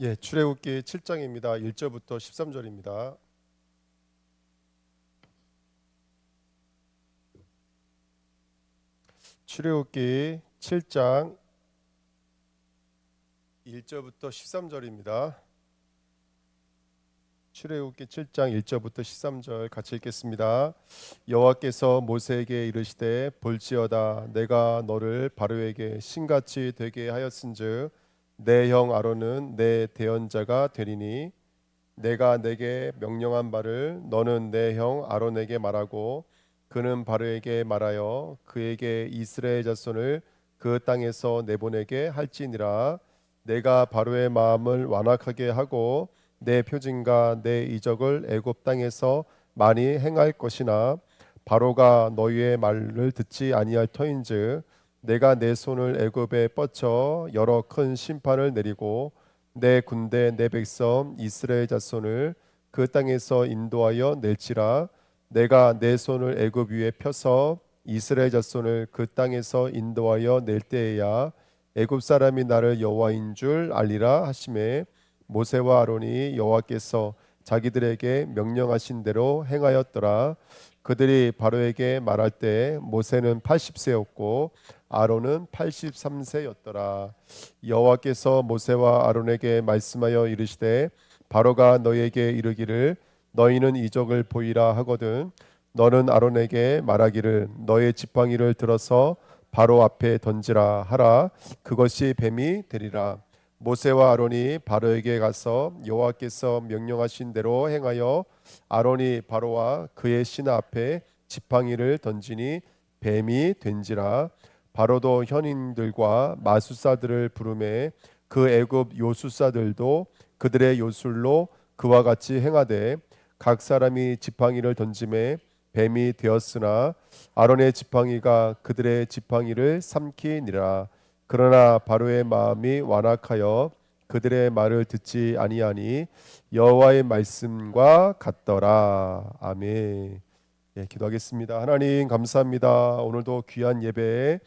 출애굽기 7장입니다. 1절부터 13절입니다. 출애굽기 7장 1절부터 13절입니다. 출애굽기 7장 1절부터 13절 같이 읽겠습니다. 여호와께서 모세에게 이르시되 볼지어다 내가 너를 바로에게 신같이 되게 하였은즉 내 형 아론은 내 대언자가 되리니 내가 내게 명령한 바를 너는 내 형 아론에게 말하고 그는 바로에게 말하여 그에게 이스라엘 자손을 그 땅에서 내보내게 할지니라. 내가 바로의 마음을 완악하게 하고 내 표징과 내 이적을 애굽 땅에서 많이 행할 것이나 바로가 너희의 말을 듣지 아니할 터인즉 내가 내 손을 애굽에 뻗쳐 여러 큰 심판을 내리고 내 군대 내 백성 이스라엘 자손을 그 땅에서 인도하여 낼지라. 내가 내 손을 애굽 위에 펴서 이스라엘 자손을 그 땅에서 인도하여 낼 때에야 애굽 사람이 나를 여호와인 줄 알리라 하시매 모세와 아론이 여호와께서 자기들에게 명령하신 대로 행하였더라. 그들이 바로에게 말할 때 모세는 80세였고 아론은 83세였더라. 여호와께서 모세와 아론에게 말씀하여 이르시되 바로가 너희에게 이르기를 너희는 이적을 보이라 하거든 너는 아론에게 말하기를 너의 지팡이를 들어서 바로 앞에 던지라 하라. 그것이 뱀이 되리라. 모세와 아론이 바로에게 가서 여호와께서 명령하신 대로 행하여 아론이 바로와 그의 신하 앞에 지팡이를 던지니 뱀이 된지라. 바로도 현인들과 마술사들을 부르매 그 애굽 요술사들도 그들의 요술로 그와 같이 행하되 각 사람이 지팡이를 던짐에 뱀이 되었으나 아론의 지팡이가 그들의 지팡이를 삼키니라. 그러나 바로의 마음이 완악하여 그들의 말을 듣지 아니하니 여호와의 말씀과 같더라. 아멘. 기도하겠습니다. 하나님 감사합니다. 오늘도 귀한 예배에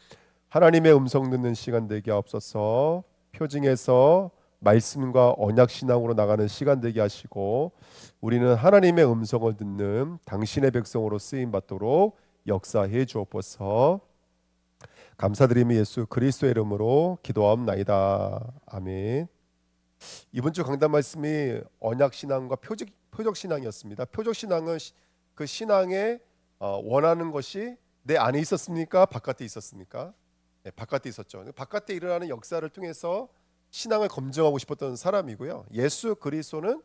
하나님의 음성 듣는 시간 되게 하옵소서. 표징에서 말씀과 언약 신앙으로 나가는 시간 되게 하시고 우리는 하나님의 음성을 듣는 당신의 백성으로 쓰임 받도록 역사해 주옵소서. 감사드리며 예수 그리스도의 이름으로 기도하옵나이다. 아멘. 이번 주 강단 말씀이 언약 신앙과 표적 신앙이었습니다. 표적 신앙은 그 신앙에 원하는 것이 내 안에 있었습니까? 바깥에 있었습니까? 네, 바깥에 있었죠. 바깥에 일어나는 역사를 통해서 신앙을 검증하고 싶었던 사람이고요. 예수 그리스도는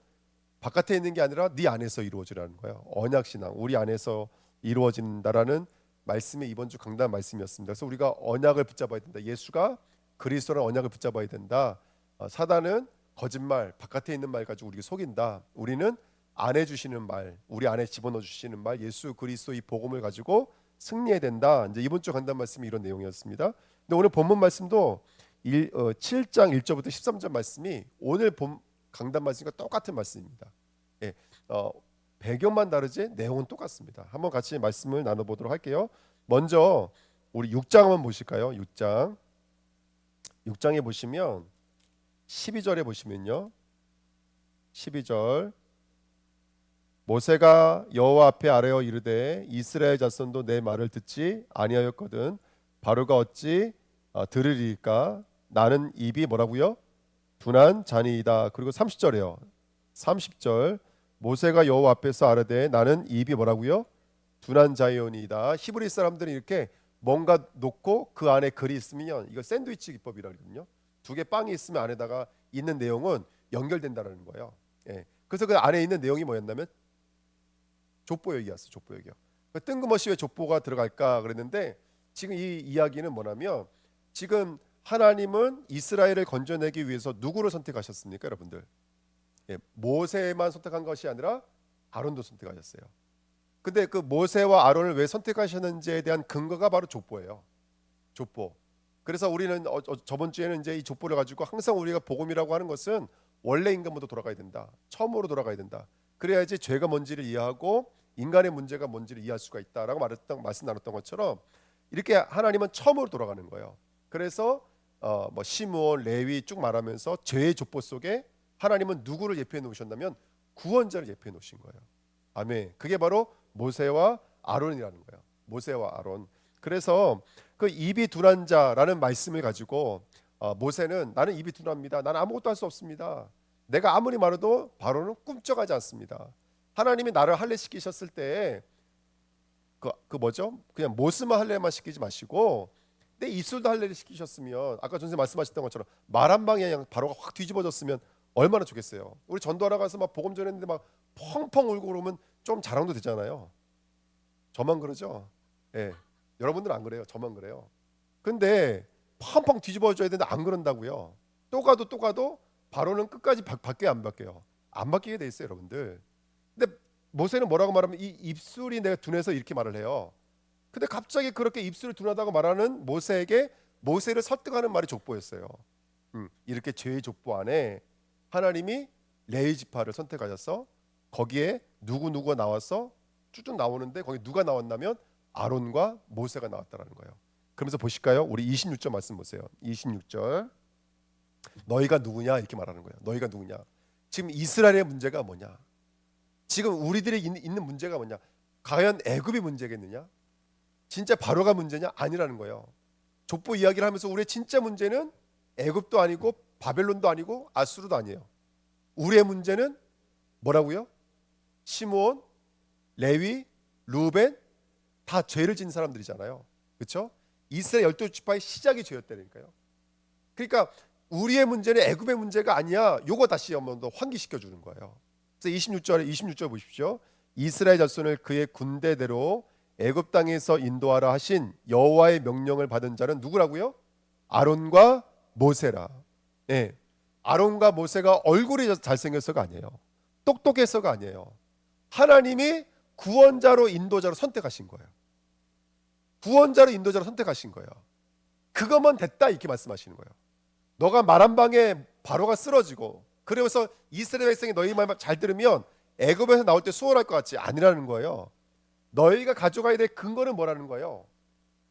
바깥에 있는 게 아니라 네 안에서 이루어지라는 거예요. 언약 신앙, 우리 안에서 이루어진다라는 말씀이 이번 주 강단 말씀이었습니다. 그래서 우리가 언약을 붙잡아야 된다. 예수가 그리스도라는 언약을 붙잡아야 된다. 사단은 거짓말, 바깥에 있는 말 가지고 우리를 속인다. 우리는 안에 주시는 말, 우리 안에 집어넣어 주시는 말, 예수 그리스도 이 복음을 가지고 승리해야 된다. 이제 이번 주 강단 말씀이 이런 내용이었습니다. 근데 오늘 본문 말씀도 7장 1절부터 13절 말씀이 오늘 본 강단 말씀과 똑같은 말씀입니다. 배경만 다르지 내용은 똑같습니다. 한번 같이 말씀을 나눠보도록 할게요. 먼저 우리 6장 한번 보실까요? 6장에 보시면 12절에 보시면요. 12절 모세가 여호와 앞에 아뢰어 이르되 이스라엘 자손도 내 말을 듣지 아니하였거든 바로가 어찌 들으리까 나는 입이 뭐라고요? 둔한 자니이다. 그리고 30절에요. 30절 모세가 여호와 앞에서 아뢰되 나는 입이 뭐라고요? 둔한 자이오니이다. 히브리 사람들은 이렇게 뭔가 놓고 그 안에 글이 있으면 이거 샌드위치 기법이라고 그러거든요. 두 개 빵이 있으면 안에다가 있는 내용은 연결된다는 거예요. 그래서 그 안에 있는 내용이 뭐였냐면 족보역이었어. 족보역이요. 뜬금없이 왜 족보가 들어갈까 그랬는데 지금 이 이야기는 뭐냐면 지금 하나님은 이스라엘을 건져내기 위해서 누구를 선택하셨습니까, 여러분들? 모세만 선택한 것이 아니라 아론도 선택하셨어요. 근데 그 모세와 아론을 왜 선택하셨는지에 대한 근거가 바로 족보예요. 족보. 그래서 우리는 저번 주에는 이제 이 족보를 가지고 항상 우리가 복음이라고 하는 것은 원래 인간부터 돌아가야 된다. 처음으로 돌아가야 된다. 그래야지 죄가 뭔지를 이해하고 인간의 문제가 뭔지를 이해할 수가 있다라고 말씀 나눴던 것처럼 이렇게 하나님은 처음으로 돌아가는 거예요. 그래서 뭐 시므온, 레위 쭉 말하면서 죄의 족보 속에 하나님은 누구를 예표해 놓으셨냐면 구원자를 예표해 놓으신 거예요. 아멘. 그게 바로 모세와 아론이라는 거예요. 모세와 아론. 그래서 그 입이 둔한 자라는 말씀을 가지고 모세는 나는 입이 둔합니다. 나는 아무것도 할 수 없습니다. 내가 아무리 말해도 바로는 꿈쩍하지 않습니다. 하나님이 나를 할례 시키셨을 때 그 뭐죠? 그냥 모스만 할례만 시키지 마시고 내 입술도 할례를 시키셨으면 아까 전에 말씀하셨던 것처럼 말 한 방에 그냥 바로가 확 뒤집어졌으면 얼마나 좋겠어요. 우리 전도하러 가서 막 복음 전했는데 막 펑펑 울고 그러면 좀 자랑도 되잖아요. 저만 그러죠? 예. 여러분들은 안 그래요. 저만 그래요. 근데 펑펑 뒤집어져야 되는데 안 그런다고요. 또 가도 바로는 끝까지 바뀌어요, 안 바뀌어요? 안 바뀌게 돼 있어요, 여러분들. 근데 모세는 뭐라고 말하면 이 입술이 내가 둔해서 이렇게 말을 해요. 근데 갑자기 그렇게 입술이 둔하다고 말하는 모세에게 모세를 설득하는 말이 족보였어요. 이렇게 죄의 족보 안에 하나님이 레위 지파를 선택하셔서 거기에 누구누구가 나와서 쭉쭉 나오는데 거기 누가 나왔냐면 아론과 모세가 나왔다라는 거예요. 그러면서 보실까요? 우리 26절 말씀 보세요. 26절 너희가 누구냐 이렇게 말하는 거예요. 너희가 누구냐. 지금 이스라엘의 문제가 뭐냐. 지금 우리들이 있는 문제가 뭐냐. 과연 애굽이 문제겠느냐. 진짜 바로가 문제냐? 아니라는 거예요. 족보 이야기를 하면서 우리의 진짜 문제는 애굽도 아니고 바벨론도 아니고 아수르도 아니에요. 우리의 문제는 뭐라고요? 시므온, 레위, 루벤 다 죄를 지은 사람들이잖아요. 그렇죠? 이스라엘 12지파의 시작이 죄였다니까요. 그러니까 우리의 문제는 애굽의 문제가 아니야. 요거 다시 한번 더 환기시켜 주는 거예요. 그래서 26절 보십시오. 이스라엘 자손을 그의 군대대로 애굽 땅에서 인도하라 하신 여호와의 명령을 받은 자는 누구라고요? 아론과 모세라. 예. 아론과 모세가 얼굴이 잘생겨서가 아니에요. 똑똑해서가 아니에요. 하나님이 구원자로 인도자로 선택하신 거예요. 구원자로 인도자로 선택하신 거예요. 그것만 됐다 이렇게 말씀하시는 거예요. 너가 말 한 방에 바로가 쓰러지고 그래서 이스라엘 백성이 너희 말 잘 들으면 애굽에서 나올 때 수월할 것 같지 아니라는 거예요. 너희가 가져가야 될 근거는 뭐라는 거예요?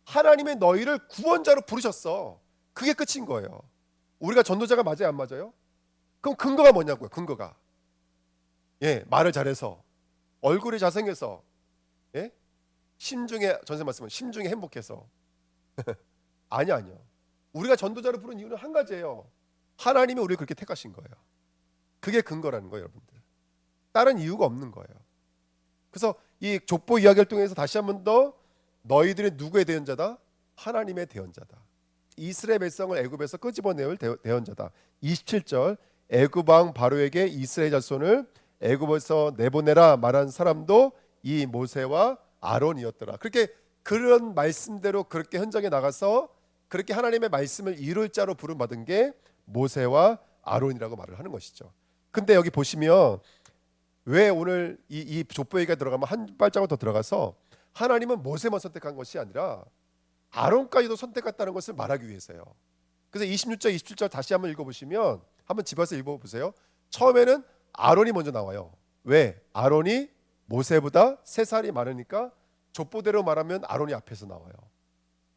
하나님의 너희를 구원자로 부르셨어. 그게 끝인 거예요. 우리가 전도자가 맞아요, 안 맞아요? 그럼 근거가 뭐냐고요? 근거가 말을 잘해서 얼굴이 잘생겨서 심중에 전세 말씀은 심중에 행복해서 아니요. 우리가 전도자로 부른 이유는 한 가지예요. 하나님이 우리를 그렇게 택하신 거예요. 그게 근거라는 거예요, 여러분들. 다른 이유가 없는 거예요. 그래서 이 족보 이야기를 통해서 다시 한 번 더 너희들이 누구의 대언자다? 하나님의 대언자다. 이스라엘 백성을 애굽에서 끄집어내올 대언자다. 27절 애굽 왕 바로에게 이스라엘 자손을 애굽에서 내보내라 말한 사람도 이 모세와 아론이었더라. 그렇게 그런 말씀대로 그렇게 현장에 나가서 그렇게 하나님의 말씀을 이룰 자로 부름받은 게 모세와 아론이라고 말을 하는 것이죠. 근데 여기 보시면 왜 오늘 이 족보 얘기가 들어가면 한 발자국 더 들어가서 하나님은 모세만 선택한 것이 아니라 아론까지도 선택했다는 것을 말하기 위해서요. 그래서 26절, 27절 다시 한번 읽어보시면 한번 집에서 읽어보세요. 처음에는 아론이 먼저 나와요. 왜? 아론이 모세보다 3살이 많으니까 족보대로 말하면 아론이 앞에서 나와요.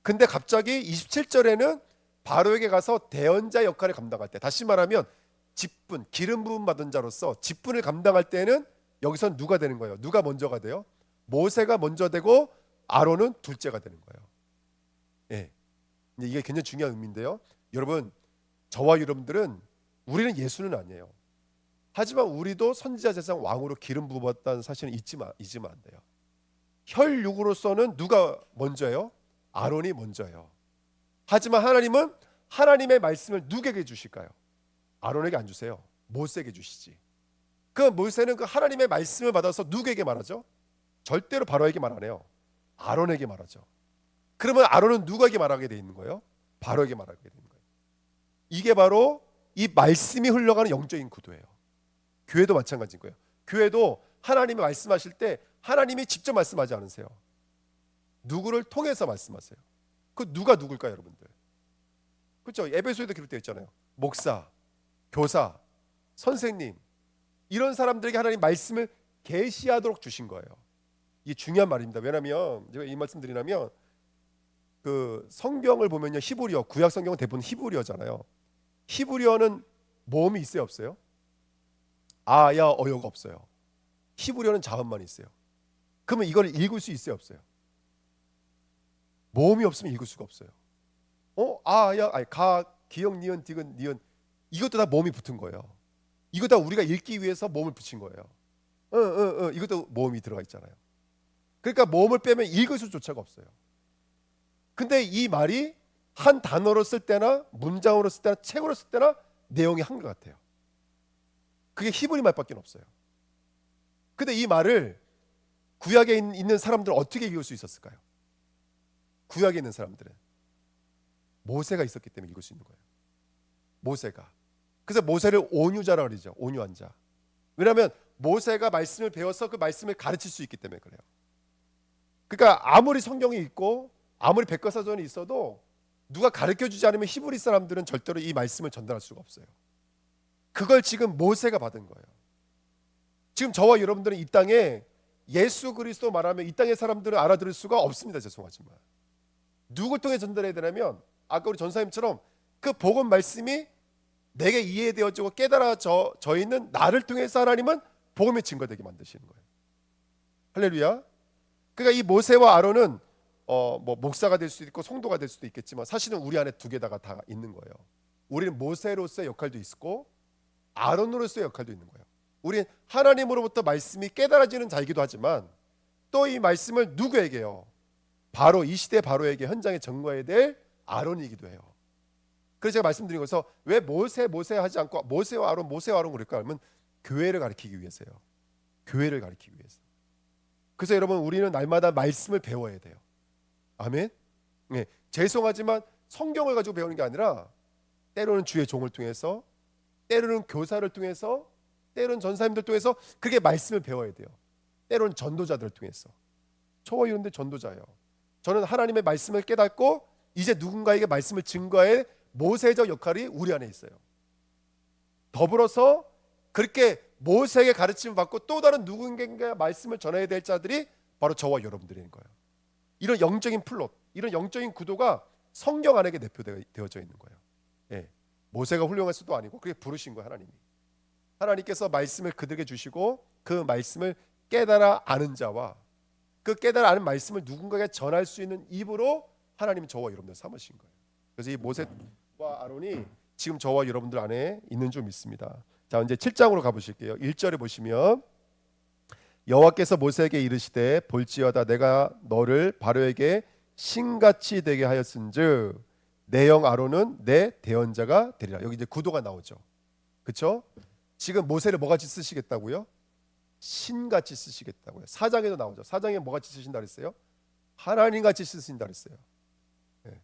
근데 갑자기 27절에는 바로에게 가서 대언자 역할을 감당할 때, 다시 말하면 직분, 기름 부음 받은 자로서 직분을 감당할 때는 여기서 누가 되는 거예요? 누가 먼저가 돼요? 모세가 먼저 되고 아론은 둘째가 되는 거예요. 이게 굉장히 중요한 의미인데요. 여러분, 저와 여러분들은 우리는 예수는 아니에요. 하지만 우리도 선지자 제사장 왕으로 기름 부었다는 사실은 잊으면 안 돼요. 혈육으로서는 누가 먼저예요? 아론이 먼저예요. 하지만 하나님은 하나님의 말씀을 누구에게 주실까요? 아론에게 안 주세요. 모세에게 주시지. 그 모세는 그 하나님의 말씀을 받아서 누구에게 말하죠? 절대로 바로에게 말 안 해요. 아론에게 말하죠. 그러면 아론은 누구에게 말하게 돼 있는 거예요? 바로에게 말하게 되는 거예요. 이게 바로 이 말씀이 흘러가는 영적인 구도예요. 교회도 마찬가지인 거예요. 교회도 하나님이 말씀하실 때 하나님이 직접 말씀하지 않으세요. 누구를 통해서 말씀하세요. 그 누가 누굴까요, 여러분들? 그렇죠? 에베소에도 기록되어 있잖아요. 목사, 교사, 선생님 이런 사람들에게 하나님 말씀을 계시하도록 주신 거예요. 이게 중요한 말입니다. 왜냐하면 제가 이 말씀 드리냐면 그 성경을 보면요, 히브리어, 구약 성경은 대부분 히브리어잖아요. 히브리어는 모음이 있어요, 없어요? 아야 어여가 없어요. 히브리어는 자음만 있어요. 그러면 이걸 읽을 수 있어요, 없어요? 모음이 없으면 읽을 수가 없어요. 아야 아니 가 기역 니은 디귿 니은 이것도 다 모음이 붙은 거예요. 이거 다 우리가 읽기 위해서 모음을 붙인 거예요. 이것도 모음이 들어가 있잖아요. 그러니까 모음을 빼면 읽을 수조차가 없어요. 근데 이 말이 한 단어로 쓸 때나 문장으로 쓸 때나 책으로 쓸 때나 내용이 한것 같아요. 그게 히브리 말밖에 없어요. 근데 이 말을 구약에 있는 사람들은 어떻게 읽을 수 있었을까요? 구약에 있는 사람들은 모세가 있었기 때문에 읽을 수 있는 거예요. 모세가. 그래서 모세를 온유자라고 그러죠. 온유한 자. 왜냐하면 모세가 말씀을 배워서 그 말씀을 가르칠 수 있기 때문에 그래요. 그러니까 아무리 성경이 있고 아무리 백과사전이 있어도 누가 가르쳐주지 않으면 히브리 사람들은 절대로 이 말씀을 전달할 수가 없어요. 그걸 지금 모세가 받은 거예요. 지금 저와 여러분들은 이 땅에 예수 그리스도 말하면 이 땅의 사람들은 알아들을 수가 없습니다. 죄송하지만 누굴 통해 전달해야 되냐면 아까 우리 전사님처럼 그 복음 말씀이 내게 이해되어지고 깨달아져 있는 나를 통해서 하나님은 복음의 증거되게 만드시는 거예요. 할렐루야. 그러니까 이 모세와 아론은 뭐 목사가 될 수도 있고 성도가 될 수도 있겠지만 사실은 우리 안에 두 개다가 다 있는 거예요. 우리는 모세로서의 역할도 있고 아론으로서의 역할도 있는 거예요. 우리는 하나님으로부터 말씀이 깨달아지는 자이기도 하지만 또 이 말씀을 누구에게요? 바로 이 시대 바로에게 현장에 전거해야 될 아론이기도 해요. 그래서 제가 말씀드린 것에서 왜 모세 하지 않고 모세와 아론 그럴까 하면 교회를 가리키기 위해서요. 교회를 가리키기 위해서. 그래서 여러분 우리는 날마다 말씀을 배워야 돼요. 아멘. 네, 죄송하지만 성경을 가지고 배우는 게 아니라 때로는 주의 종을 통해서, 때로는 교사를 통해서, 때로는 전사님들 통해서 그렇게 말씀을 배워야 돼요. 때로는 전도자들을 통해서. 저와 이런데 전도자예요. 저는 하나님의 말씀을 깨닫고 이제 누군가에게 말씀을 증거할 모세적 역할이 우리 안에 있어요. 더불어서 그렇게 모세에게 가르침을 받고 또 다른 누군가에게 말씀을 전해야 될 자들이 바로 저와 여러분들인 거예요. 이런 영적인 플롯, 이런 영적인 구도가 성경 안에 내포되어져 있는 거예요. 예. 모세가 훌륭할 수도 아니고 그게 부르신 거예요. 하나님께서 말씀을 그들에게 주시고 그 말씀을 깨달아 아는 자와 그 깨달아 아는 말씀을 누군가에게 전할 수 있는 입으로 하나님은 저와 여러분들 삼으신 거예요. 그래서 이 모세와 아론이 지금 저와 여러분들 안에 있는 줄 믿습니다. 자, 이제 7장으로 가보실게요. 1절에 보시면 여호와께서 모세에게 이르시되 볼지어다 내가 너를 바로에게 신같이 되게 하였은즉 내 형 아론은 내 대언자가 되리라. 여기 이제 구도가 나오죠. 그렇죠? 지금 모세를 뭐같이 쓰시겠다고요? 신같이 쓰시겠다고요. 4장에도 나오죠. 4장에 뭐같이 쓰신다 그랬어요? 하나님같이 쓰신다 그랬어요. 네.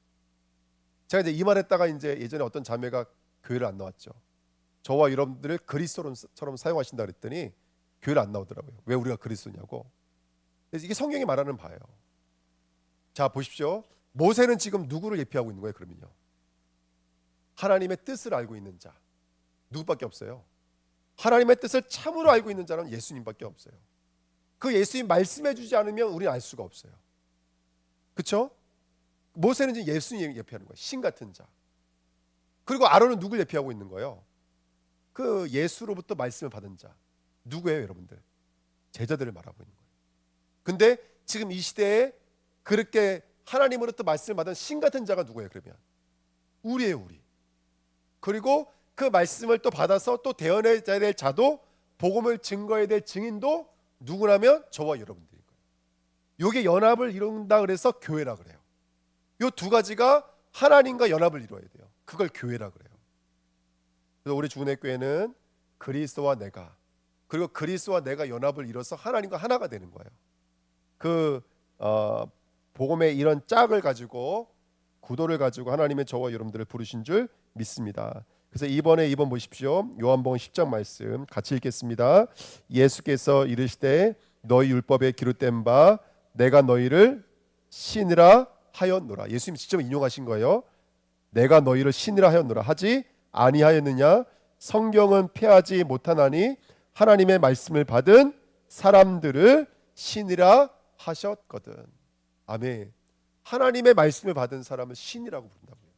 제가 이제 이 말했다가 이제 예전에 어떤 자매가 교회를 안 나왔죠. 저와 여러분들을 그리스도처럼 사용하신다 그랬더니 교회를 안 나오더라고요. 왜 우리가 그리스도냐고. 그래서 이게 성경이 말하는 바예요. 자, 보십시오. 모세는 지금 누구를 예표하고 있는 거예요? 그러면요, 하나님의 뜻을 알고 있는 자 누구밖에 없어요. 하나님의 뜻을 참으로 알고 있는 자는 예수님밖에 없어요. 그 예수님 말씀해 주지 않으면 우리는 알 수가 없어요. 그렇죠? 모세는 지금 예수님 예표하는 거예요. 신 같은 자. 그리고 아론은 누굴 예표하고 있는 거예요? 그 예수로부터 말씀을 받은 자. 누구예요, 여러분들? 제자들을 말하고 있는 거예요. 근데 지금 이 시대에 그렇게 하나님으로부터 말씀을 받은 신 같은 자가 누구예요? 그러면 우리예요, 우리. 그리고 그 말씀을 또 받아서 또 대언해야 될 자도 복음을 증거해야 될 증인도 누구라면 저와 여러분들인 거예요. 이게 연합을 이룬다 그래서 교회라 그래요. 이 두 가지가 하나님과 연합을 이루어야 돼요. 그걸 교회라 그래요. 그래서 우리 주은혜 교회는 그리스도와 내가, 그리고 그리스도와 내가 연합을 이뤄서 하나님과 하나가 되는 거예요. 그 복음의 이런 짝을 가지고, 구도를 가지고 하나님의 저와 여러분들을 부르신 줄 믿습니다. 그래서 이번 보십시오. 요한복음 10장 말씀 같이 읽겠습니다. 예수께서 이르시되 너희 율법에 기록된 바 내가 너희를 신이라 하였노라. 예수님이 직접 인용하신 거예요. 내가 너희를 신이라 하였노라 하지 아니하였느냐? 성경은 폐하지 못하나니 하나님의 말씀을 받은 사람들을 신이라 하셨거든. 아멘. 하나님의 말씀을 받은 사람을 신이라고 부른다고요.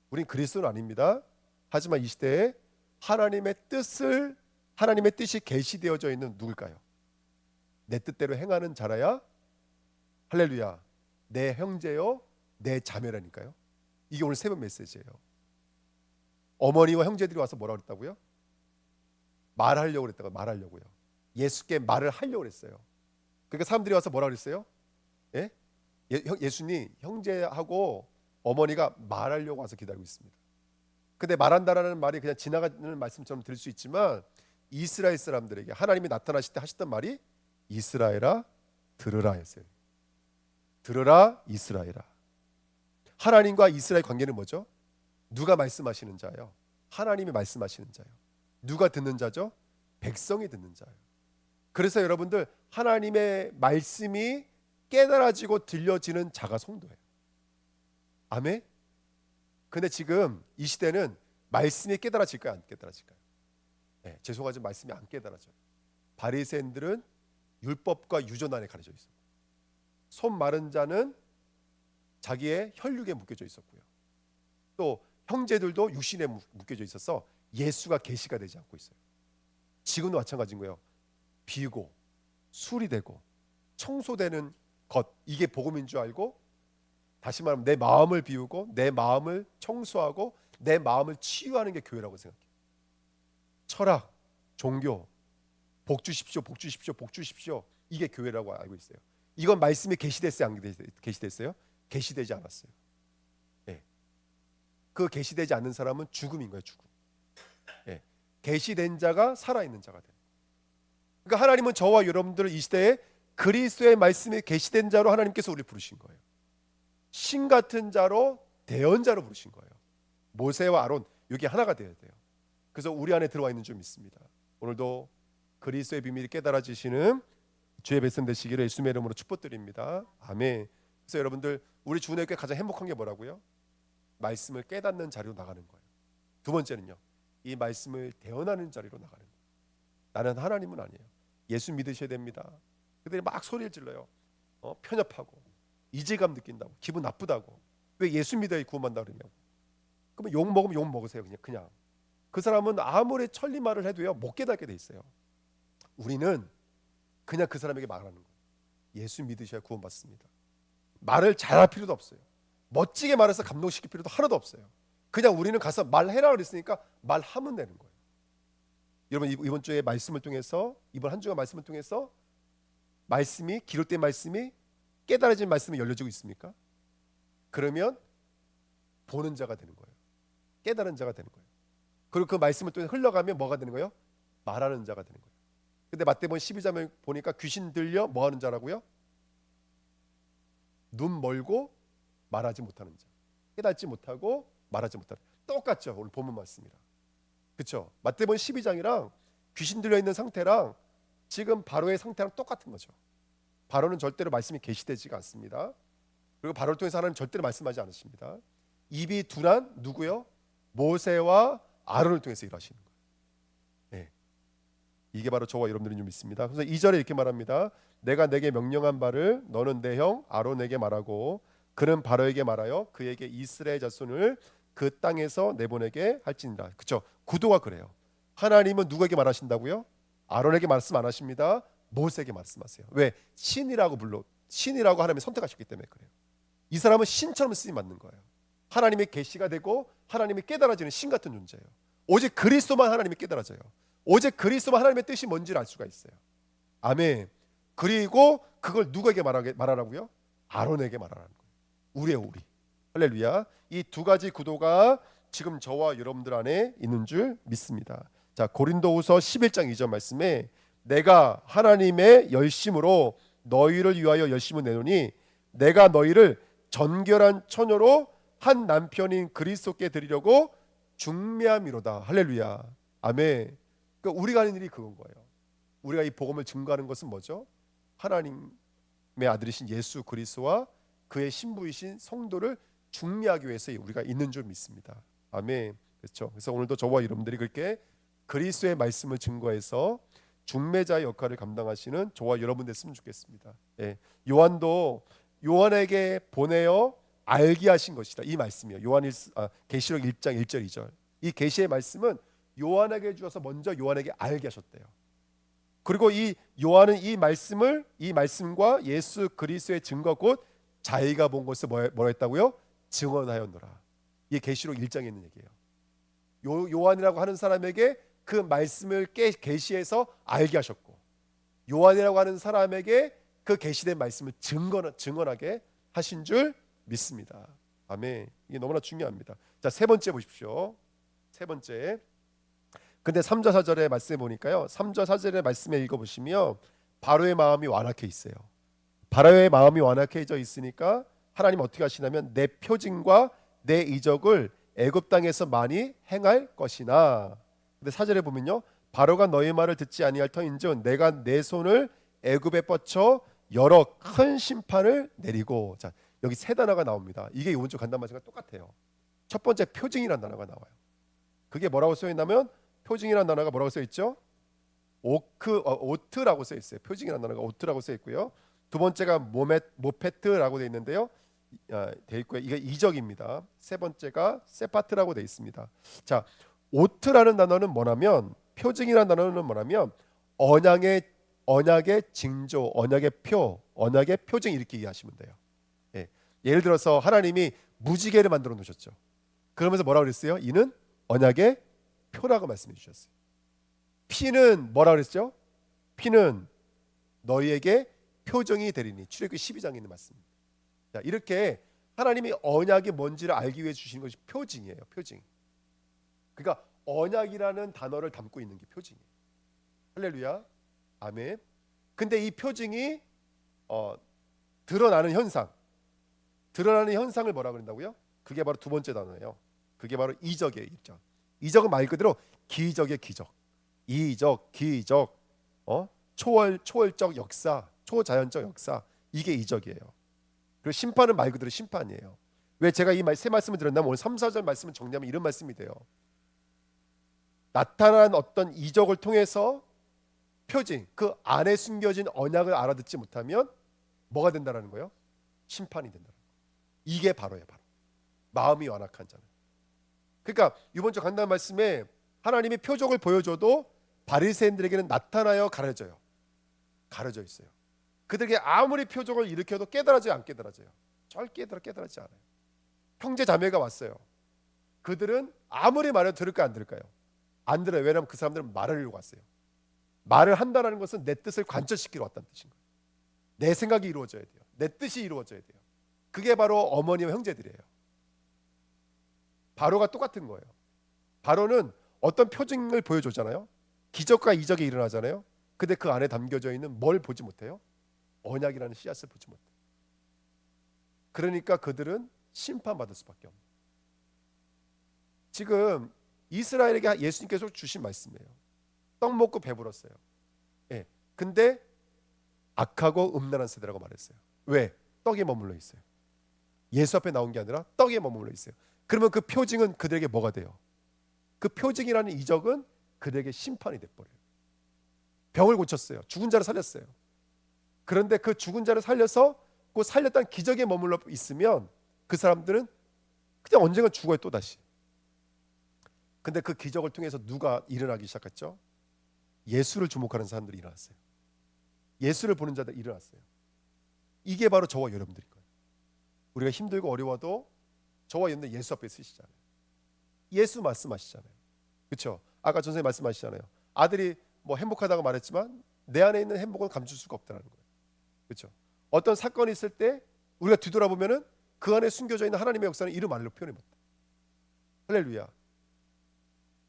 우린 그리스도는 아닙니다. 하지만 이 시대에 하나님의 뜻을 하나님의 뜻이 계시되어져 있는 누굴까요? 내 뜻대로 행하는 자라야 할렐루야 내 형제요 내 자매라니까요. 이게 오늘 새벽 메시지예요. 어머니와 형제들이 와서 뭐라고 그랬다고요? 말하려고 그랬다고. 말하려고요. 예수께 말을 하려고 그랬어요. 그러니까 사람들이 와서 뭐라고 그랬어요? 예? 예수님 형제하고 어머니가 말하려고 와서 기다리고 있습니다. 근데 말한다라는 말이 그냥 지나가는 말씀처럼 들릴 수 있지만 이스라엘 사람들에게 하나님이 나타나실 때 하셨던 말이 이스라엘아 들으라 했어요. 들으라 이스라엘아. 하나님과 이스라엘 관계는 뭐죠? 누가 말씀하시는 자예요? 하나님이 말씀하시는 자예요. 누가 듣는 자죠? 백성이 듣는 자예요. 그래서 여러분들 하나님의 말씀이 깨달아지고 들려지는 자가 성도예요. 아멘. 근데 지금 이 시대는 말씀이 깨달아질까요? 안 깨달아질까요? 네, 죄송하지만 말씀이 안 깨달아져요. 바리새인들은 율법과 유전 안에 가려져 있어요. 손 마른 자는 자기의 혈육에 묶여져 있었고요. 또 형제들도 육신에 묶여져 있어서 예수가 계시가 되지 않고 있어요. 지금도 마찬가지인 거예요. 비고 술이 되고 청소되는 것, 이게 복음인 줄 알고 다시 말하면 내 마음을 비우고 내 마음을 청소하고 내 마음을 치유하는 게 교회라고 생각해요. 철학, 종교, 복 주십시오, 복 주십시오, 복 주십시오, 이게 교회라고 알고 있어요. 이건 말씀이 계시됐어요, 안 계시됐어요? 계시되지 않았어요. 네. 그 계시되지 않는 사람은 죽음인 거예요, 죽음. 네. 계시된 자가 살아있는 자가 돼요. 그러니까 하나님은 저와 여러분들을 이 시대에 그리스도의 말씀이 계시된 자로 하나님께서 우리를 부르신 거예요. 신 같은 자로 대언자로 부르신 거예요. 모세와 아론 여기 하나가 되어야 돼요. 그래서 우리 안에 들어와 있는 줄 믿습니다. 오늘도 그리스도의 비밀이 깨달아지시는 주의 백성 되시기를 예수님의 이름으로 축복드립니다. 아멘. 그래서 여러분들 우리 주님께 가장 행복한 게 뭐라고요? 말씀을 깨닫는 자리로 나가는 거예요. 두 번째는요, 이 말씀을 대언하는 자리로 나가는 거예요. 나는 하나님은 아니에요. 예수 믿으셔야 됩니다. 그들이 막 소리를 질러요. 편협하고 이질감 느낀다고, 기분 나쁘다고. 왜 예수 믿어야 구원받는다 그러냐고. 그러면 욕 먹으면 욕 먹으세요. 그냥 그 사람은 아무리 천리 말을 해도요 못 깨닫게 돼 있어요. 우리는 그냥 그 사람에게 말하는 거예요. 예수 믿으셔야 구원받습니다. 말을 잘할 필요도 없어요. 멋지게 말해서 감동시킬 필요도 하나도 없어요. 그냥 우리는 가서 말해라 그랬으니까 말하면 되는 거예요. 여러분 이번 주에 말씀을 통해서, 이번 한 주간 말씀을 통해서 말씀이, 기록된 말씀이, 깨달아진 말씀이 열려지고 있습니까? 그러면 보는 자가 되는 거예요. 깨달은 자가 되는 거예요. 그리고 그 말씀을 통해 흘러가면 뭐가 되는 거예요? 말하는 자가 되는 거예요. 근데 마태복음 12장을 보니까 귀신 들려 뭐 하는 자라고요? 눈 멀고 말하지 못하는 자. 깨닫지 못하고 말하지 못하는. 똑같죠. 오늘 본문 말씀이랑. 그렇죠? 마태복음 12장이랑 귀신 들려 있는 상태랑 지금 바로의 상태랑 똑같은 거죠. 바로는 절대로 말씀이 계시되지가 않습니다. 그리고 바로를 통해서 하나님 절대로 말씀하지 않으십니다. 입이 둔한 누구요? 모세와 아론을 통해서 일하시는 거예요. 네. 이게 바로 저와 여러분들인 줄 믿습니다. 그래서 2절에 이렇게 말합니다. 내가 내게 명령한 바를 너는 내 형 아론에게 말하고 그는 바로에게 말하여 그에게 이스라엘 자손을 그 땅에서 내보내게 할지니라. 그렇죠? 구도가 그래요. 하나님은 누구에게 말하신다고요? 아론에게 말씀 안 하십니다. 모세에게 말씀하세요. 왜? 신이라고 하나님이 선택하셨기 때문에 그래요. 이 사람은 신처럼 쓰임 받는 거예요. 하나님의 계시가 되고 하나님이 깨달아지는 신 같은 존재예요. 오직 그리스도만 하나님이 깨달아져요. 오직 그리스도만 하나님의 뜻이 뭔지를 알 수가 있어요. 아멘. 그리고 그걸 누구에게 말하라고요? 아론에게 말하라는 거예요. 우리의 우리. 할렐루야. 이 두 가지 구도가 지금 저와 여러분들 안에 있는 줄 믿습니다. 자, 고린도후서 11장 2절 말씀에 내가 하나님의 열심으로 너희를 위하여 열심을 내노니 내가 너희를 전결한 처녀로 한 남편인 그리스도께 드리려고 중매함이로다. 할렐루야. 아멘. 그러니까 우리가 하는 일이 그건 거예요. 우리가 이 복음을 증거하는 것은 뭐죠? 하나님의 아들이신 예수 그리스도와 그의 신부이신 성도를 중매하기 위해서 우리가 있는 줄 믿습니다. 아멘. 그렇죠. 그래서 오늘도 저와 여러분들이 그렇게 그리스도의 말씀을 증거해서 중매자의 역할을 감당하시는 저와 여러분 됐으면 좋겠습니다. 예. 요한도 요한에게 보내어 알게 하신 것이다. 이 말씀이요. 계시록 1장 1절 2절. 이 계시의 말씀은 요한에게 주어서 먼저 요한에게 알게 하셨대요. 그리고 이 요한은 이 말씀과 예수 그리스도의 증거 곧 자기가 본 것을 뭐라 했다고요? 증언하였노라. 이게 계시록 1장에 있는 얘기예요. 요한이라고 하는 사람에게 그 말씀을 계시해서 알게 하셨고, 요한이라고 하는 사람에게 그 계시된 말씀을 증언하게 하신 줄 믿습니다. 아멘. 이게 너무나 중요합니다. 자, 세 번째 보십시오. 세 번째. 근데 3절 4절의 말씀에 보니까요, 3절 4절의 말씀에 읽어보시면 바로의 마음이 완악해 있어요. 바로의 마음이 완악해져 있으니까 하나님 어떻게 하시냐면 내 표징과 내 이적을 애굽 땅에서 많이 행할 것이나. 근데 4절에 보면요, 바로가 너희 말을 듣지 아니할 터인즉 내가 내 손을 애굽에 뻗쳐 여러 큰 심판을 내리고. 자, 여기 세 단어가 나옵니다. 이게 오른쪽 간단 말씀과 똑같아요. 첫 번째 표징이라는 단어가 나와요. 그게 뭐라고 써 있냐면, 표징이라는 단어가 뭐라고 써 있죠? 오트라고 써 있어요. 표징이라는 단어가 오트라고 써 있고요. 두 번째가 모페트라고 돼 있는데요. 돼 있고요. 이게 이적입니다. 세 번째가 세파트라고 돼 있습니다. 자, 오트라는 단어는 뭐냐면, 표징이라는 단어는 뭐냐면 언약의 징조, 언약의 표징 이렇게 이해하시면 돼요. 예. 예를 들어서 하나님이 무지개를 만들어 놓으셨죠. 그러면서 뭐라고 그랬어요? 이는 언약의 표라고 말씀해 주셨어요. 피는 뭐라고 그랬죠? 피는 너희에게 표정이 되리니. 출애굽기 12장에 있는 말씀입니다. 자, 이렇게 하나님이 언약이 뭔지를 알기 위해 주시는 것이 표징이에요. 표징. 그러니까 언약이라는 단어를 담고 있는 게 표징이에요. 할렐루야. 아멘. 근데 이 표징이 드러나는 현상을 뭐라고 그런다고요? 그게 바로 두 번째 단어예요. 그게 바로 이적이에요. 이적은 말 그대로 기적의 기적. 이적, 기적, 초월적 역사, 초자연적 역사, 이게 이적이에요. 그리고 심판은 말 그대로 심판이에요. 왜 제가 이 세 말씀을 드렸냐면, 오늘 3, 4절 말씀을 정리하면 이런 말씀이 돼요. 나타난 어떤 이적을 통해서 표징, 그 안에 숨겨진 언약을 알아듣지 못하면 뭐가 된다라는 거예요? 심판이 된다는 거예요. 이게 바로예요. 바로 마음이 완악한 자는. 그러니까 이번 주 간단한 말씀에 하나님이 표적을 보여줘도 바리새인들에게는 나타나여 가려져 있어요. 그들에게 아무리 표적을 일으켜도 깨달아져요, 안 깨달아져요? 절대 깨달아지지 않아요. 형제 자매가 왔어요. 그들은 아무리 말해도 들을까요, 안 들을까요? 안 들어요. 왜냐하면 그 사람들은 말을 하려고 왔어요. 말을 한다는 것은 내 뜻을 관철시키러 왔다는 뜻인 거예요. 내 생각이 이루어져야 돼요. 내 뜻이 이루어져야 돼요. 그게 바로 어머니와 형제들이에요. 바로가 똑같은 거예요. 바로는 어떤 표징을 보여줬잖아요. 기적과 이적이 일어나잖아요. 근데 그 안에 담겨져 있는 뭘 보지 못해요? 언약이라는 씨앗을 보지 못해요. 그러니까 그들은 심판받을 수밖에 없는. 지금 이스라엘에게 예수님께서 주신 말씀이에요. 떡 먹고 배불었어요. 예. 근데 악하고 음란한 세대라고 말했어요. 왜? 떡에 머물러 있어요. 예수 앞에 나온 게 아니라 떡에 머물러 있어요. 그러면 그 표징은 그들에게 뭐가 돼요? 그 표징이라는 이적은 그들에게 심판이 돼버려요. 병을 고쳤어요. 죽은 자를 살렸어요. 그런데 그 죽은 자를 살려서 그 살렸다는 기적에 머물러 있으면 그 사람들은 그냥 언젠가 죽어요, 또다시. 근데 그 기적을 통해서 누가 일어나기 시작했죠? 예수를 주목하는 사람들이 일어났어요. 예수를 보는 자들이 일어났어요. 이게 바로 저와 여러분들일 거예요. 우리가 힘들고 어려워도 저와 여러분들 예수 앞에 쓰시잖아요. 예수 말씀하시잖아요. 그렇죠? 아까 전생님 말씀하시잖아요. 아들이 뭐 행복하다고 말했지만 내 안에 있는 행복은 감출 수가 없다는 거예요. 그렇죠? 어떤 사건이 있을 때 우리가 뒤돌아보면은 그 안에 숨겨져 있는 하나님의 역사는 이루 말로 표현해 못해. 할렐루야.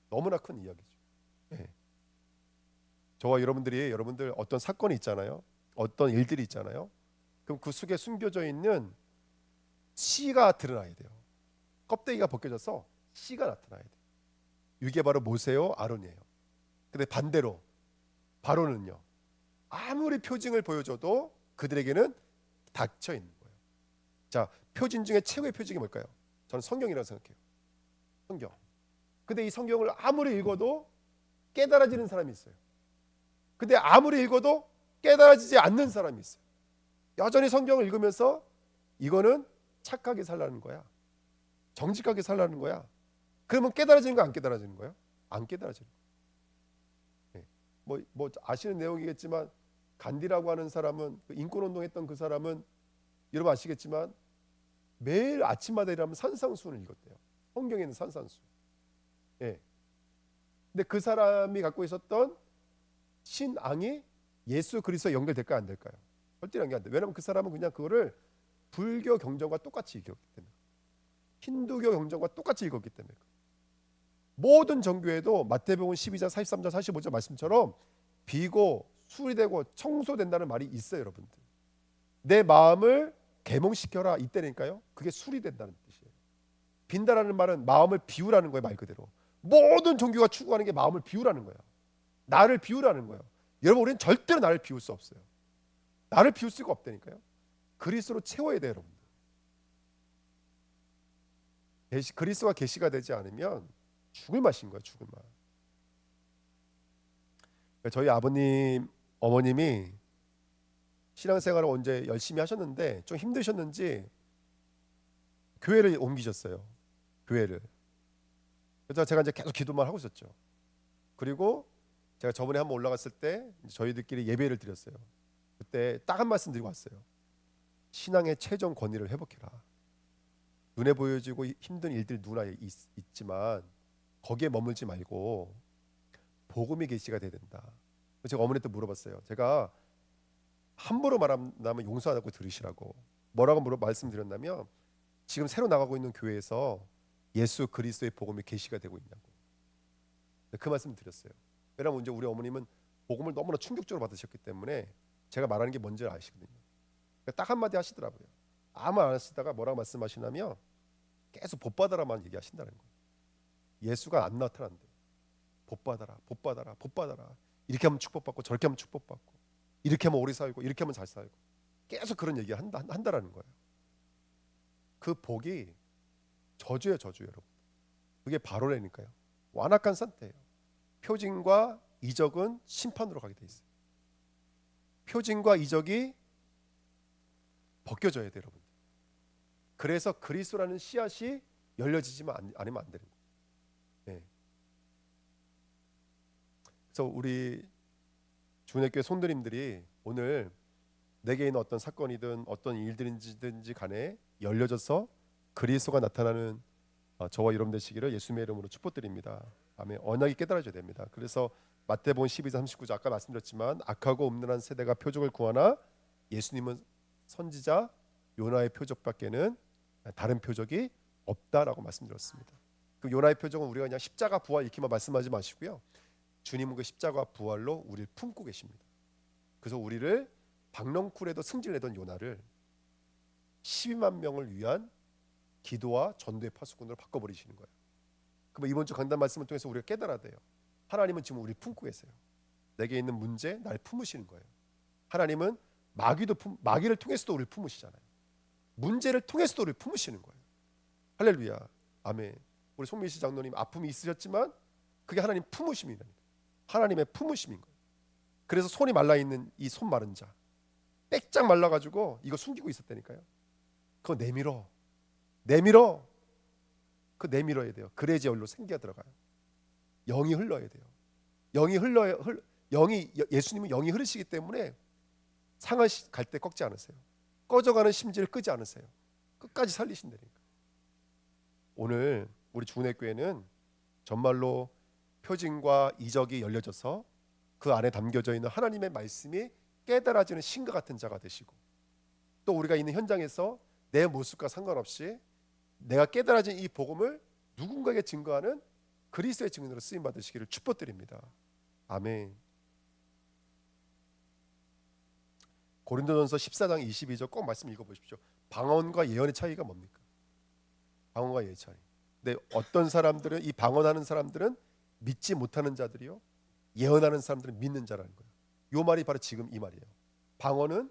너무나 큰 이야기죠. 네. 저와 여러분들 어떤 사건이 있잖아요. 어떤 일들이 있잖아요. 그럼 그 속에 숨겨져 있는 씨가 드러나야 돼요. 껍데기가 벗겨져서 씨가 나타나야 돼요. 이게 바로 모세요, 아론이에요. 근데 반대로 바로는요, 아무리 표징을 보여줘도 그들에게는 닫혀 있는 거예요. 자, 표징 중에 최고의 표징이 뭘까요? 저는 성경이라고 생각해요. 성경. 근데 이 성경을 아무리 읽어도 깨달아지는 사람이 있어요. 근데 아무리 읽어도 깨달아지지 않는 사람이 있어요. 여전히 성경을 읽으면서 이거는 착하게 살라는 거야, 정직하게 살라는 거야. 그러면 깨달아지는 거, 안 깨달아지는 거예요? 안 깨달아지는 거예요. 뭐 아시는 내용이겠지만 간디라고 하는 사람은 인권운동했던 그 사람은 여러분 아시겠지만 매일 아침마다 일하면 산상수훈을 읽었대요. 성경에 있는 산상수. 예. 근데 그 사람이 갖고 있었던 신앙이 예수 그리스도에 연결될까요, 안 될까요? 절대 연결 안 돼. 왜냐하면 그 사람은 그냥 그거를 불교 경전과 똑같이 읽었기 때문에, 힌두교 경전과 똑같이 읽었기 때문에. 모든 종교에도 마태복음 12장 43장 45절 말씀처럼 비고 수리되고 청소된다는 말이 있어요, 여러분들. 내 마음을 계몽시켜라 이때니까요. 그게 수리된다는 뜻이에요. 빈다라는 말은 마음을 비우라는 거예요, 말 그대로. 모든 종교가 추구하는 게 마음을 비우라는 거예요. 나를 비우라는 거예요. 여러분, 우리는 절대로 나를 비울 수 없어요. 나를 비울 수가 없다니까요. 그리스도로 채워야 돼요, 여러분. 그리스도가 계시가 되지 않으면 죽을 맛인 거예요, 죽을 맛. 저희 아버님, 어머님이 신앙생활을 언제 열심히 하셨는데 좀 힘드셨는지 교회를 옮기셨어요. 교회를. 그래서 제가 이제 계속 기도만 하고 있었죠. 그리고 제가 저번에 한번 올라갔을 때 저희들끼리 예배를 드렸어요. 그때 딱 한 말씀 드리고 왔어요. 신앙의 최종 권위를 회복해라. 눈에 보여지고 힘든 일들이 누구나 있지만 거기에 머물지 말고 복음이 계시가 돼야 된다. 제가 어머니한테 물어봤어요. 제가 함부로 말하면 용서하고 들으시라고. 뭐라고 말씀드렸냐면 지금 새로 나가고 있는 교회에서 예수 그리스도의 복음이 계시가 되고 있냐고. 그 말씀 드렸어요. 왜냐하면 이제 우리 어머님은 복음을 너무나 충격적으로 받으셨기 때문에 제가 말하는 게 뭔지 아시거든요. 그러니까 딱 한마디 하시더라고요. 아무 말 안 하시다가 뭐라고 말씀하시냐면 계속 복 받아라만 얘기하신다는 거예요. 예수가 안 나타난대. 복 받아라, 복 받아라, 복 받아라. 이렇게 하면 축복받고 저렇게 하면 축복받고 이렇게 하면 오래 살고 이렇게 하면 잘 살고 계속 그런 얘기를 한다라는 거예요. 그 복이 저주예요, 저주 여러분. 그게 바로라니까요. 완악한 상태예요. 표징과 이적은 심판으로 가게 돼 있어요. 표징과 이적이 벗겨져야 돼요, 여러분. 그래서 그리스도라는 씨앗이 열려지지만 않으면 안 되는 거예요. 네. 그래서 우리 주내교회 손들님들이 오늘 내게 있는 어떤 사건이든 어떤 일들인지 간에 열려져서 그리스도가 나타나는 저와 여러분 되시기를 예수님의 이름으로 축복드립니다. 아멘. 언약이 깨달아져야 됩니다. 그래서 마태복음 12장 39절 아까 말씀드렸지만 악하고 음란한 세대가 표적을 구하나 예수님은 선지자 요나의 표적밖에는 다른 표적이 없다라고 말씀드렸습니다. 그 요나의 표적은 우리가 그냥 십자가 부활 이렇게만 말씀하지 마시고요. 주님은 그 십자가 부활로 우리를 품고 계십니다. 그래서 우리를 박넝쿨에도 승진내던 요나를 12만 명을 위한 기도와 전도의 파수꾼으로 바꿔버리시는 거예요. 그럼 이번 주 강단 말씀을 통해서 우리가 깨달아야 돼요. 하나님은 지금 우리를 품고 계세요. 내게 있는 문제 날 품으시는 거예요. 하나님은 마귀를 통해서도 우리를 품으시잖아요. 문제를 통해서도 우리를 품으시는 거예요. 할렐루야. 아멘. 우리 송민씨 장로님 아픔이 있으셨지만 그게 하나님 품으심이라니까. 하나님의 품으심인 거예요. 그래서 손이 말라있는 이 손 마른 자 빽짝 말라가지고 이거 숨기고 있었다니까요. 그거 내밀어 그 내밀어야 돼요. 그래야지 여기로 생기가 들어가요. 영이 흘러야 돼요. 예수님은 영이 흐르시기 때문에 상을 갈 때 꺾지 않으세요. 꺼져가는 심지를 끄지 않으세요. 끝까지 살리신다니까. 오늘 우리 주은혜교회는 정말로 표징과 이적이 열려져서 그 안에 담겨져 있는 하나님의 말씀이 깨달아지는 신과 같은 자가 되시고, 또 우리가 있는 현장에서 내 모습과 상관없이 내가 깨달아진 이 복음을 누군가에게 증거하는 그리스도의 증인으로 쓰임 받으시기를 축복드립니다. 아멘. 고린도전서 14장 22절 꼭 말씀 읽어보십시오. 방언과 예언의 차이가 뭡니까? 방언과 예언의 차이. 근데 어떤 사람들은, 이 방언하는 사람들은 믿지 못하는 자들이요, 예언하는 사람들은 믿는 자라는 거예요. 이 말이 바로 지금 이 말이에요. 방언은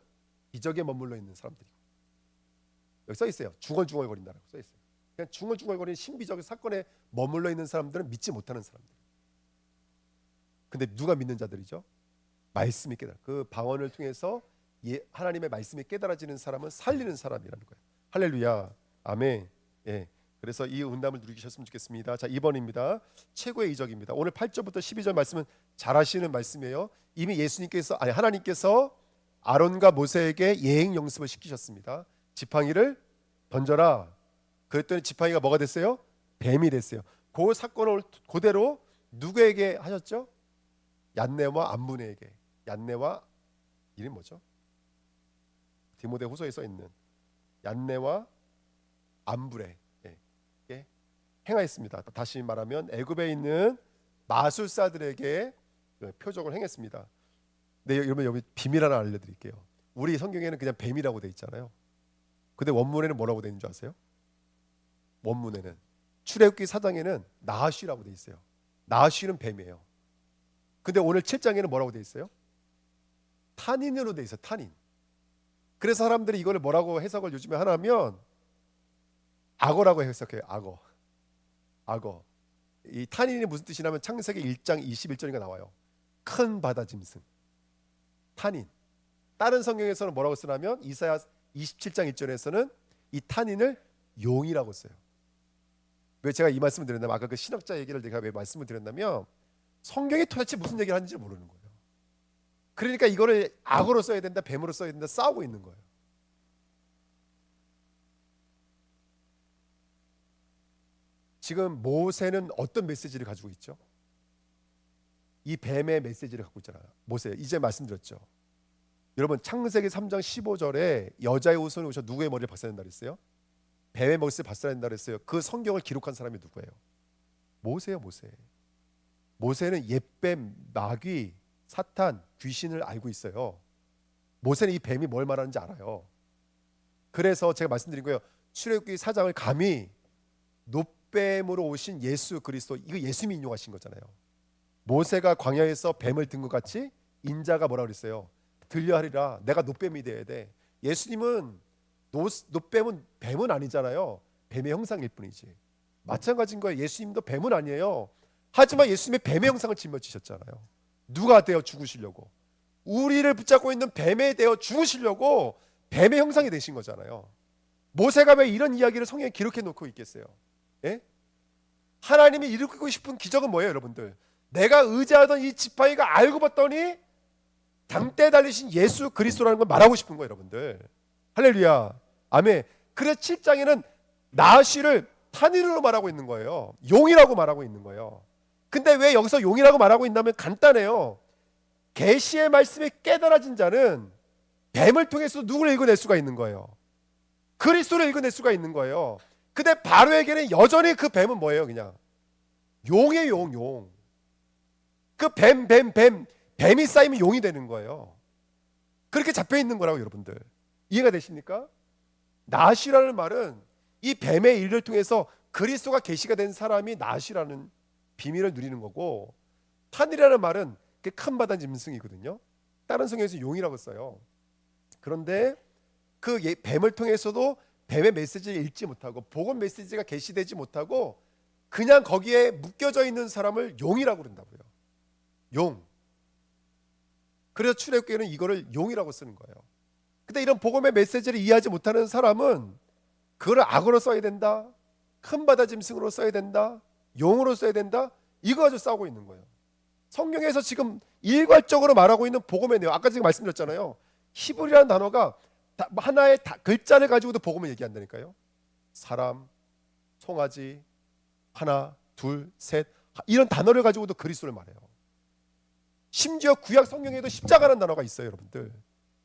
기적에 머물러 있는 사람들이고, 여기 써 있어요. 중얼중얼거린다라고 써 있어요. 그냥 중얼중얼거리는 신비적 사건에 머물러 있는 사람들은 믿지 못하는 사람들. 근데 누가 믿는 자들이죠? 말씀이 깨달아. 그 방언을 통해서 하나님의 말씀이 깨달아지는 사람은 살리는 사람이라는 거예요. 할렐루야. 아멘. 예. 그래서 이 응답을 누리셨으면 좋겠습니다. 자, 2번입니다. 최고의 이적입니다. 오늘 8절부터 12절 말씀은 잘 아시는 말씀이에요. 이미 하나님께서 아론과 모세에게 예행 연습을 시키셨습니다. 지팡이를 던져라. 그랬더니 지팡이가 뭐가 됐어요? 뱀이 됐어요. 그 사건을 그대로 누구에게 하셨죠? 얀네와 암분에게. 얀네와 이름이 뭐죠? 디모데후서에 써 있는 얀네와 암브레 행하였습니다. 다시 말하면 애굽에 있는 마술사들에게 표적을 행했습니다. 네, 여러분 여기 비밀 하나 알려드릴게요. 우리 성경에는 그냥 뱀이라고 돼 있잖아요. 근데 원문에는 뭐라고 돼 있는 줄 아세요? 원문에는 출애굽기 4장에는 나하쉬라고 돼 있어요. 나하쉬는 뱀이에요. 근데 오늘 7장에는 뭐라고 돼 있어요? 탄인으로 돼 있어요. 탄인. 그래서 사람들이 이거를 뭐라고 해석을 요즘에 하냐면 악어라고 해석해요. 악어. 이 탄인이 무슨 뜻이냐면 창세기 1장 21절인가 나와요. 큰 바다 짐승. 탄인. 다른 성경에서는 뭐라고 쓰냐면 이사야 27장 1절에서는 이 탄인을 용이라고 써요. 왜 제가 이 말씀을 드렸냐면 아까 그 신학자 얘기를 제가 왜 말씀을 드렸냐면 성경이 도대체 무슨 얘기를 하는지 모르는 거예요. 그러니까 이거를 악어로 써야 된다, 뱀으로 써야 된다 싸우고 있는 거예요. 지금 모세는 어떤 메시지를 가지고 있죠? 이 뱀의 메시지를 갖고 있잖아요. 모세 이제 말씀드렸죠. 여러분 창세기 3장 15절에 여자의 후손이 오셔 누구의 머리를 박살낸다 그랬어요? 뱀의 머리를 박살낸다 그랬어요. 그 성경을 기록한 사람이 누구예요? 모세예요. 모세는 옛뱀, 마귀, 사탄, 귀신을 알고 있어요. 모세는 이 뱀이 뭘 말하는지 알아요. 그래서 제가 말씀드린 거예요. 출애굽기 4장을 감히 뱀으로 오신 예수 그리스도, 이거 예수님이 인용하신 거잖아요. 모세가 광야에서 뱀을 든 것 같이 인자가 뭐라 그랬어요? 들려하리라. 내가 노뱀이 돼야 돼. 예수님은 노뱀은 뱀은 아니잖아요. 뱀의 형상일 뿐이지. 마찬가지인 거예요. 예수님도 뱀은 아니에요. 하지만 예수님의 뱀의 형상을 짊어지셨잖아요. 누가 되어 죽으시려고? 우리를 붙잡고 있는 뱀에 되어 죽으시려고 뱀의 형상이 되신 거잖아요. 모세가 왜 이런 이야기를 성경에 기록해 놓고 있겠어요? 예? 하나님이 일으키고 싶은 기적은 뭐예요, 여러분들? 내가 의지하던 이 지팡이가 알고 봤더니 당대에 달리신 예수 그리스도라는 걸 말하고 싶은 거예요, 여러분들. 할렐루야, 아멘. 그래서 7장에는 나하쉬를 탄이로 말하고 있는 거예요. 용이라고 말하고 있는 거예요. 근데 왜 여기서 용이라고 말하고 있냐면 간단해요. 계시의 말씀이 깨달아진 자는 뱀을 통해서 누구를 읽어낼 수가 있는 거예요? 그리스도를 읽어낼 수가 있는 거예요. 근데 바로에게는 여전히 그 뱀은 뭐예요? 그냥 용이에요. 용. 그 뱀이 쌓이면 용이 되는 거예요. 그렇게 잡혀 있는 거라고. 여러분들 이해가 되십니까? 나하쉬라는 말은 이 뱀의 일을 통해서 그리스도가 계시가 된 사람이 나하쉬라는 비밀을 누리는 거고, 탄이라는 말은 큰 바다 짐승이거든요. 다른 성경에서 용이라고 써요. 그런데 그 뱀을 통해서도 뱀의 메시지를 읽지 못하고 복음 메시지가 계시되지 못하고 그냥 거기에 묶여져 있는 사람을 용이라고 그런다고요. 용. 그래서 출애굽기에는 이거를 용이라고 쓰는 거예요. 근데 이런 복음의 메시지를 이해하지 못하는 사람은 그걸 악어로 써야 된다, 큰 바다 짐승으로 써야 된다, 용으로 써야 된다, 이거 가지고 싸우고 있는 거예요. 성경에서 지금 일괄적으로 말하고 있는 복음의 내용, 아까 지금 말씀드렸잖아요. 히브리라는 단어가 하나의 글자를 가지고도 복음을 얘기한다니까요. 사람, 송아지, 하나, 둘, 셋, 이런 단어를 가지고도 그리스도를 말해요. 심지어 구약 성경에도 십자가라는 단어가 있어요. 여러분들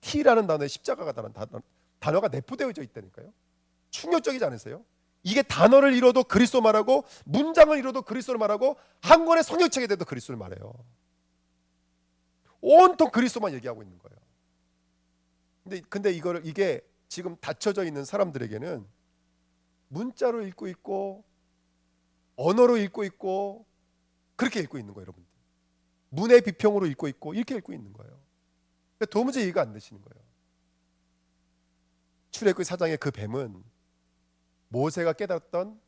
T라는 단어에 십자가라는 단어가 내포되어 있다니까요. 충격적이지 않으세요? 이게 단어를 이뤄도 그리스도 말하고 문장을 이뤄도 그리스도를 말하고 한 권의 성경책에 대해도 그리스도를 말해요. 온통 그리스도만 얘기하고 있는 거예요. 근데 이게 지금 닫혀져 있는 사람들에게는 문자로 읽고 있고 언어로 읽고 있고 그렇게 읽고 있는 거예요. 여러분들 문의 비평으로 읽고 있고 이렇게 읽고 있는 거예요. 그러니까 도무지 이해가 안 되시는 거예요. 출애굽기 4장의 그 뱀은 모세가 깨달았던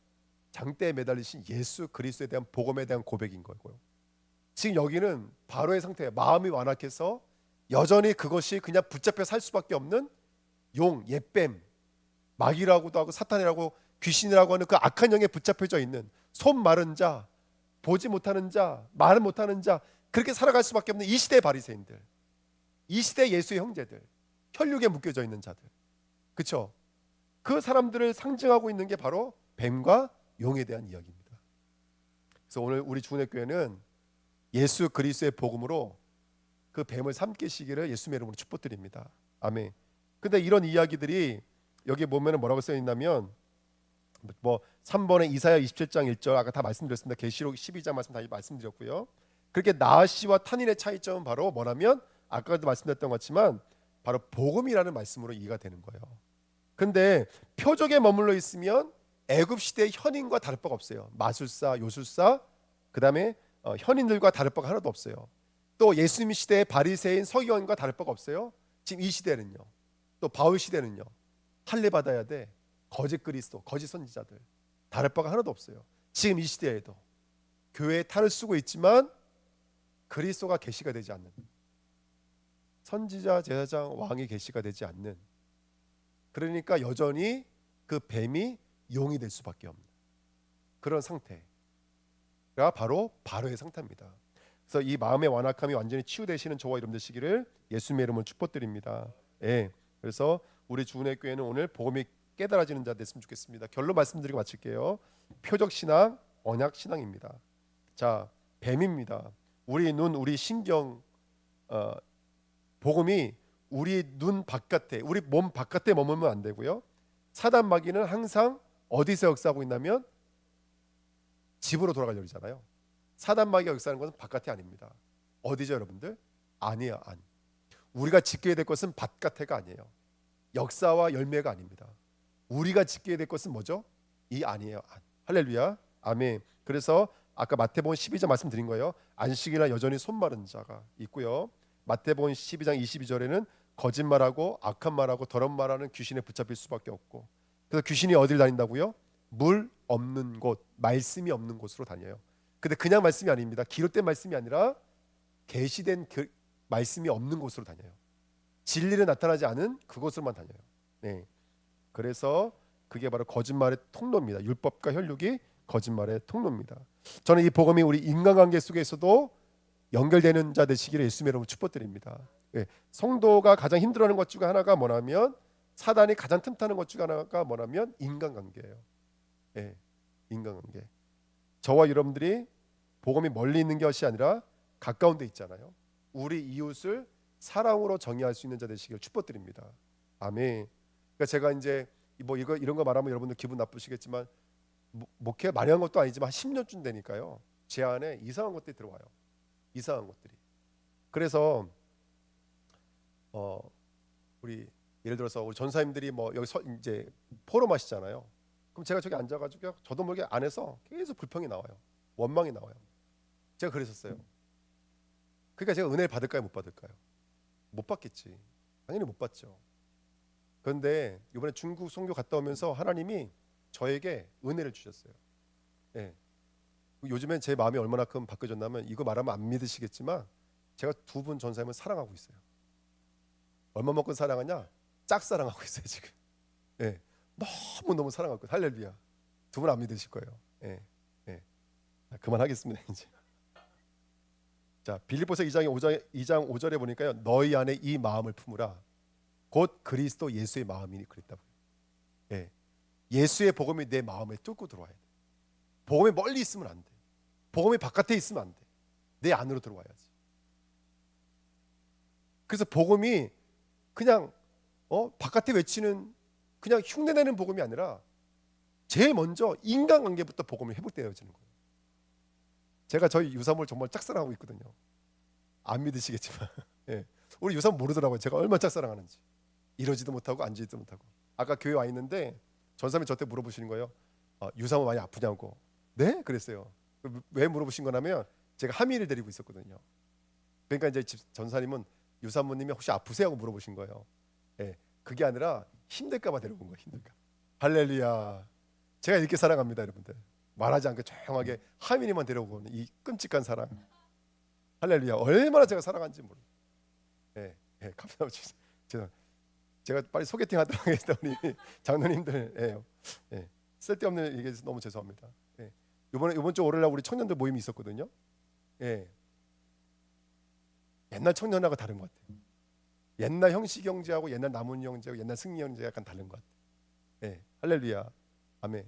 장대에 매달리신 예수 그리스도에 대한 복음에 대한 고백인 거고요. 지금 여기는 바로의 상태예요. 마음이 완악해서 여전히 그것이 그냥 붙잡혀 살 수밖에 없는 용, 옛뱀, 마귀라고도 하고 사탄이라고 귀신이라고 하는 그 악한 영에 붙잡혀져 있는 손 마른 자, 보지 못하는 자, 말 못하는 자, 그렇게 살아갈 수밖에 없는 이 시대의 바리새인들, 이 시대 예수의 형제들, 혈육에 묶여져 있는 자들, 그렇죠? 그 사람들을 상징하고 있는 게 바로 뱀과 용에 대한 이야기입니다. 그래서 오늘 우리 주은혜교회는 예수 그리스도의 복음으로 그 뱀을 삼키시기를 예수님의 이름으로 축복드립니다. 아멘. 근데 이런 이야기들이 여기 보면은 뭐라고 써 있냐면 뭐 3번에 이사야 27장 1절 아까 다 말씀드렸습니다. 계시록 12장 말씀 다 말씀드렸고요. 그렇게 나시와 탄인의 차이점은 바로 뭐냐면 아까도 말씀드렸던 것 같지만 바로 복음이라는 말씀으로 이해가 되는 거예요. 근데 표적에 머물러 있으면 애굽 시대의 현인과 다를 바가 없어요. 마술사, 요술사, 그다음에 현인들과 다를 바가 하나도 없어요. 또 예수님 시대의 바리새인 서기관과 다를 바가 없어요. 지금 이 시대는요. 또 바울 시대는요. 할례 받아야 돼. 거짓 그리스도, 거짓 선지자들 다를 바가 하나도 없어요. 지금 이 시대에도 교회에 탈을 쓰고 있지만 그리스도가 계시가 되지 않는, 선지자, 제사장, 왕이 계시가 되지 않는, 그러니까 여전히 그 뱀이 용이 될 수밖에 없는 그런 상태가 바로 바로의 상태입니다. 그래서 이 마음의 완악함이 완전히 치유되시는 저와 여러분 되시기를 예수님의 이름으로 축복드립니다. 예. 그래서 우리 주은혜교회는 오늘 복음이 깨달아지는 자 됐으면 좋겠습니다. 결론 말씀드리고 마칠게요. 표적 신앙, 언약 신앙입니다. 자, 뱀입니다. 우리 눈, 우리 신경, 복음이 우리 눈 바깥에, 우리 몸 바깥에 머물면 안 되고요. 사단 마귀는 항상 어디서 역사하고 있냐면 집으로 돌아가려잖아요. 사단 마귀가 역사하는 것은 바깥이 아닙니다. 어디죠, 여러분들? 안이에요, 안. 우리가 지켜야 될 것은 바깥에가 아니에요. 역사와 열매가 아닙니다. 우리가 지켜야 될 것은 뭐죠? 이 안이에요, 안. 할렐루야, 아멘. 그래서 아까 마태복음 12장 말씀드린 거예요. 안식일날 여전히 손 마른 자가 있고요. 마태복음 12장 22절에는 거짓말하고 악한 말하고 더러운 말하는 귀신에 붙잡힐 수밖에 없고, 그래서 귀신이 어딜 다닌다고요? 물 없는 곳, 말씀이 없는 곳으로 다녀요. 근데 그냥 말씀이 아닙니다. 기록된 말씀이 아니라 계시된 그 말씀이 없는 곳으로 다녀요. 진리를 나타나지 않은 그곳으로만 다녀요. 네. 그래서 그게 바로 거짓말의 통로입니다. 율법과 혈육이 거짓말의 통로입니다. 저는 이 복음이 우리 인간관계 속에서도 연결되는 자 되시기를 예수님의 이름으로 축복드립니다. 네. 성도가 가장 힘들어하는 것 중에 하나가 뭐냐면, 사단이 가장 틈타는 것 중에 하나가 뭐냐면 인간관계예요. 네. 인간관계. 저와 여러분들이 복음이 멀리 있는 것이 아니라 가까운 데 있잖아요. 우리 이웃을 사랑으로 정의할 수 있는 자 되시길 축복드립니다. 아멘. 그러니까 제가 이제 뭐 이런 거 말하면 여러분들 기분 나쁘시겠지만, 목회 많이 한 것도 아니지만 한 10년쯤 되니까요. 제 안에 이상한 것들이 들어와요. 이상한 것들이. 그래서 우리 예를 들어서 우리 전사님들이 뭐 여기서 이제 포럼 하시잖아요. 그럼 제가 저기 앉아가지고 저도 모르게 안에서 계속 불평이 나와요. 원망이 나와요. 제가 그랬었어요. 그러니까 제가 은혜를 받을까요, 못 받을까요? 못 받겠지. 당연히 못 받죠. 그런데 이번에 중국 선교 갔다 오면서 하나님이 저에게 은혜를 주셨어요. 네. 요즘엔 제 마음이 얼마나 큰 바뀌어졌냐면, 이거 말하면 안 믿으시겠지만 제가 두 분 전사님을 사랑하고 있어요. 얼마만큼 사랑하냐? 짝사랑하고 있어요 지금. 네. 너무 사랑하고. 할렐루야. 두 분 안 믿으실 거예요. 네. 네. 그만하겠습니다 이제. 자, 빌립보서 2장 5절에 보니까요, 너희 안에 이 마음을 품으라. 곧 그리스도 예수의 마음이니 그랬다고요. 예. 예수의 복음이 내 마음에 뚫고 들어와야 돼. 복음이 멀리 있으면 안 돼. 복음이 바깥에 있으면 안 돼. 내 안으로 들어와야지. 그래서 복음이 그냥 바깥에 외치는 그냥 흉내내는 복음이 아니라 제일 먼저 인간관계부터 복음이 회복되어지는 거예요. 제가 저희 유사모를 정말 짝사랑하고 있거든요. 안 믿으시겠지만 예. 우리 유사모 모르더라고요. 제가 얼마나 짝사랑하는지. 이러지도 못하고 앉지도 못하고. 아까 교회 와 있는데 전사님이 저한테 물어보시는 거예요. 유사모 많이 아프냐고. 네? 그랬어요. 왜 물어보신 거냐면 제가 하미를 데리고 있었거든요. 그러니까 이제 전사님은 유사모님이 혹시 아프세요? 하고 물어보신 거예요. 예. 그게 아니라 힘들까 봐 데려온 거예요. 힘들까. 할렐루야. 제가 이렇게 사랑합니다 여러분들. 말하지 않고 조용하게 하미님만 데려오고 오는 이 끔찍한 사랑. 할렐루야. 얼마나 제가 사랑하는지 몰라요. 예. 예. 감사합니다. 제가 빨리 소개팅 하도록 하겠습니다. 우리 장로님들. 예. 예. 쓸데없는 얘기해서 너무 죄송합니다. 예. 이번 주 월요일 날 우리 청년들 모임이 있었거든요. 예. 옛날 청년하고 다른 것 같아요. 옛날 형식 형제하고 옛날 남은 형제하고 옛날 승리 형제가 약간 다른 것 같아요. 예. 할렐루야. 아멘.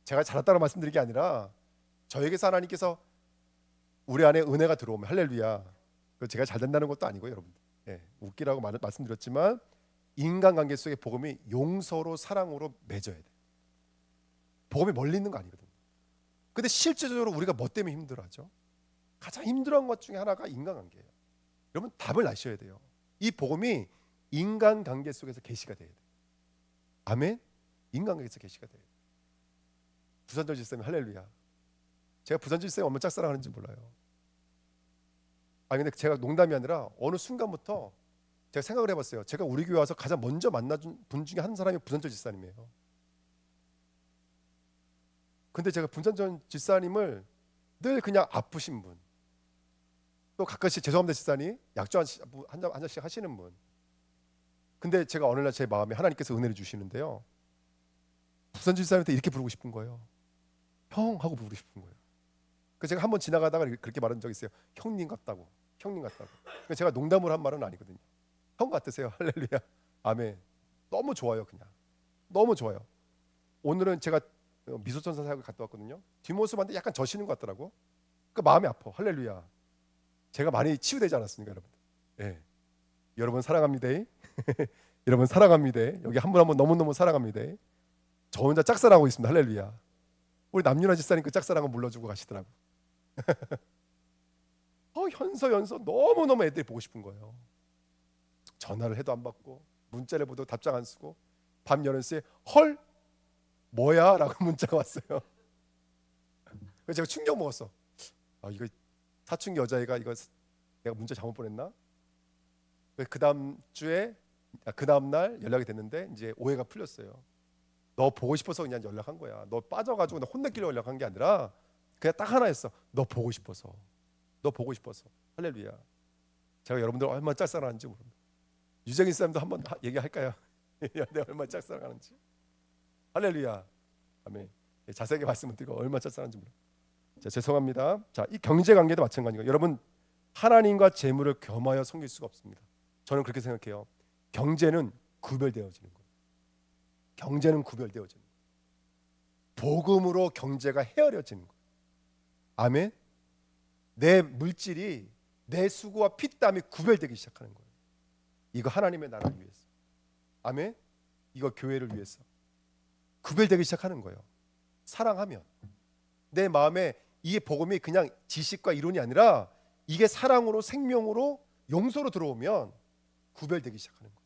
제가 잘했다고 말씀드린 게 아니라 저에게서 하나님께서 우리 안에 은혜가 들어오면 할렐루야. 그 제가 잘 된다는 것도 아니고요, 여러분들. 예. 웃기라고 말씀드렸지만 인간관계 속에 복음이 용서로 사랑으로 맺어야 돼. 복음이 멀리 있는 거 아니거든요. 근데 실제적으로 우리가 뭐 때문에 힘들어하죠? 가장 힘들어하는 것 중에 하나가 인간관계예요. 여러분 답을 아셔야 돼요. 이 복음이 인간관계 속에서 계시가 돼야 돼요. 아멘. 인간관계에서 계시가 돼요. 부산절 집사님 할렐루야. 제가 부산절 집사님 얼마나 짝사랑하는지 몰라요. 근데 제가 농담이 아니라 어느 순간부터 제가 생각을 해봤어요. 제가 우리 교회 와서 가장 먼저 만나준 분 중에 한 사람이 부산절 집사님이에요. 근데 제가 부산절 집사님을 늘 그냥 아프신 분, 또 가끔씩 죄송합니다 집사님 약주 한 잔씩 하시는 분. 근데 제가 어느 날 제 마음에 하나님께서 은혜를 주시는데요, 부산절 집사님한테 이렇게 부르고 싶은 거예요. 형 하고 부르고 싶은 거예요. 그래서 제가 한번 지나가다가 그렇게 말한 적이 있어요. 형님 같다고. 형님 같다고. 그러니까 제가 농담으로 한 말은 아니거든요. 형 같으세요. 할렐루야. 아멘. 너무 좋아요. 그냥 너무 좋아요. 오늘은 제가 미소천사 사역을 갔다 왔거든요. 뒷모습한테 약간 져시는 것 같더라고. 그 마음이 아파. 할렐루야. 제가 많이 치유되지 않았습니까, 여러분? 예. 여러분 사랑합니다. 여러분 사랑합니다. 여기 한 분 한 분 너무너무 사랑합니다. 저 혼자 짝사랑하고 있습니다. 할렐루야. 우리 남윤아 집사님 그 짝사랑은 물러주고 가시더라고. 현서 너무너무 애들이 보고 싶은 거예요. 전화를 해도 안 받고 문자를 보도 답장 안 쓰고 밤 11시에 헐 뭐야? 라고 문자가 왔어요. 그래서 제가 충격 먹었어. 이거 사춘기 여자애가 이거 내가 문자 잘못 보냈나? 그 다음 주에 그 다음 날 연락이 됐는데 이제 오해가 풀렸어요. 너 보고 싶어서 그냥 연락한 거야. 너 빠져가지고 나 혼내키려고 연락한 게 아니라 그냥 딱 하나였어. 너 보고 싶어서. 너 보고 싶어서. 할렐루야. 제가 여러분들 얼마나 짝사랑하는지 모릅니다. 유정인 사람도 한번 얘기할까요? 내가 얼마나 짝사랑하는지. 할렐루야. 아멘. 자세하게 말씀을 드리고 얼마나 짝사랑하는지 모릅니다. 자, 죄송합니다. 자, 이 경제 관계도 마찬가지고 여러분 하나님과 재물을 겸하여 섬길 수가 없습니다. 저는 그렇게 생각해요. 경제는 구별되어지는 거예요. 경제는 구별되어지는 거예요. 복음으로 경제가 헤아려지는 거예요. 아멘. 내 물질이 내 수고와 피땀이 구별되기 시작하는 거예요. 이거 하나님의 나라를 위해서. 아멘. 이거 교회를 위해서 구별되기 시작하는 거예요. 사랑하면 내 마음에 이 복음이 그냥 지식과 이론이 아니라 이게 사랑으로 생명으로 용서로 들어오면 구별되기 시작하는 거예요.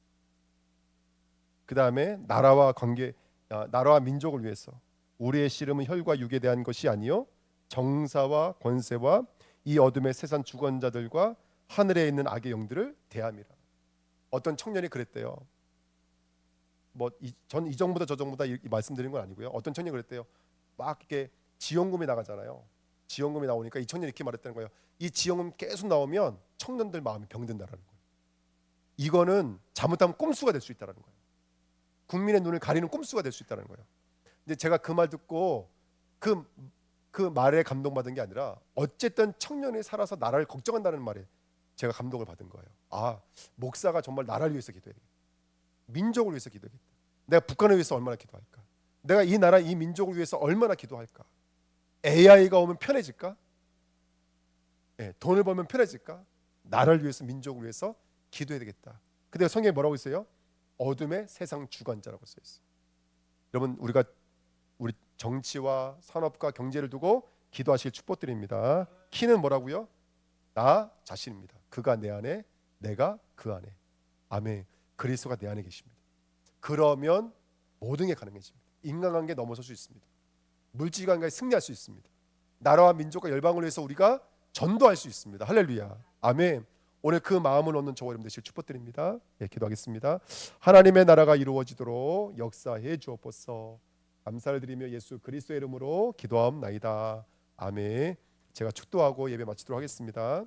그 다음에 나라와 민족을 위해서 우리의 씨름은 혈과 육에 대한 것이 아니요 정사와 권세와 이 어둠의 세상 주권자들과 하늘에 있는 악의 영들을 대함이라. 어떤 청년이 그랬대요. 전 이 정보다 저 정보다 말씀드린 건 아니고요. 어떤 청년이 그랬대요. 막 이렇게 지원금이 나가잖아요. 지원금이 나오니까 이 청년이 이렇게 말했다는 거예요. 이 지원금 계속 나오면 청년들 마음이 병든다라는 거예요. 이거는 잘못하면 꼼수가 될 수 있다는 거예요. 국민의 눈을 가리는 꼼수가 될 수 있다는 거예요. 근데 제가 그 말 듣고 그 말에 감동받은 게 아니라 어쨌든 청년이 살아서 나라를 걱정한다는 말에 제가 감동을 받은 거예요. 목사가 정말 나라를 위해서 기도해야겠다. 민족을 위해서 기도하겠다. 내가 북한을 위해서 얼마나 기도할까? 내가 이 나라 이 민족을 위해서 얼마나 기도할까? AI가 오면 편해질까? 돈을 벌면 편해질까? 나라를 위해서 민족을 위해서 기도해야 되겠다. 근데 성경에 뭐라고 있어요? 어둠의 세상 주관자라고 써 있어요. 여러분 우리 정치와 산업과 경제를 두고 기도하실 축복드립니다. 키는 뭐라고요? 나 자신입니다. 그가 내 안에 내가 그 안에. 아멘. 그리스도가 내 안에 계십니다. 그러면 모든 게 가능해집니다. 인간관계 넘어설 수 있습니다. 물질관계에 승리할 수 있습니다. 나라와 민족과 열방을 위해서 우리가 전도할 수 있습니다. 할렐루야. 아멘. 오늘 그 마음을 얻는 저와 여러분 되시길 축복드립니다. 기도하겠습니다. 하나님의 나라가 이루어지도록 역사해 주옵소서. 감사를 드리며 예수 그리스도의 이름으로 기도하옵나이다. 아멘. 제가 축도하고 예배 마치도록 하겠습니다.